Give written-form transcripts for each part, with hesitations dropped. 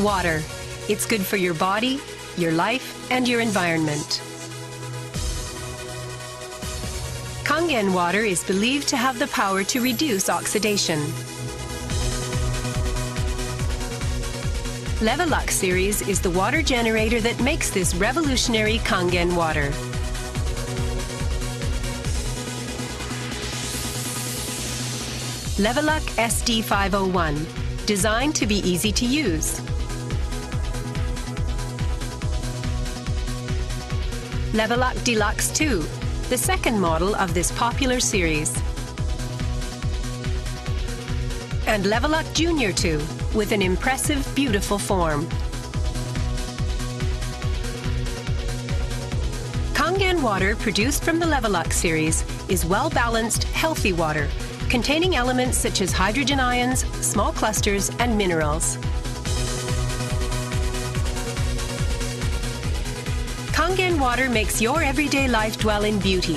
Water. It's good for your body, your life, and your environment. Kangen water is believed to have the power to reduce oxidation. Levelux series is the water generator that makes this revolutionary Kangen water. Levelux SD501, designed to be easy to use. Levelux Deluxe 2, the second model of this popular series. And Levelux Junior 2, with an impressive, beautiful form. Kangen water produced from the Levelux series is well-balanced, healthy water, containing elements such as hydrogen ions, small clusters, and minerals. Kangen water makes your everyday life dwell in beauty,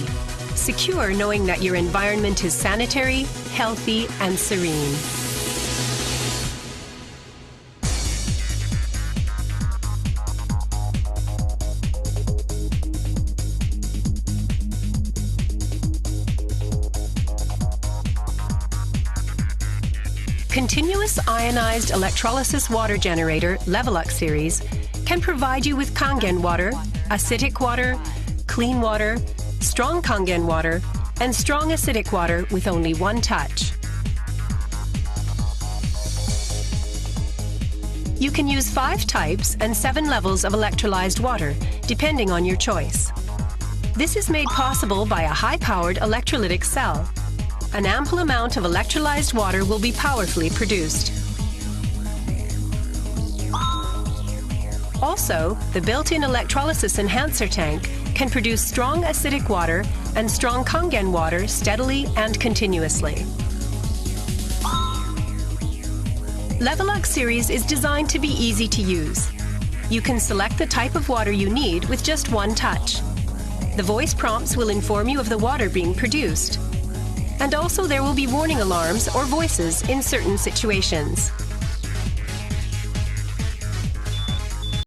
secure knowing that your environment is sanitary, healthy, and serene. Continuous ionized electrolysis water generator Levelux series can provide you with Kangen water, acidic water, clean water, strong Kangen water, and strong acidic water with only one touch. You can use 5 types and 7 levels of electrolyzed water, depending on your choice. This is made possible by a high-powered electrolytic cell. An ample amount of electrolyzed water will be powerfully produced. Also, the built-in electrolysis enhancer tank can produce strong acidic water and strong Kangen water steadily and continuously. Levelux series is designed to be easy to use. You can select the type of water you need with just one touch. The voice prompts will inform you of the water being produced. And also there will be warning alarms or voices in certain situations.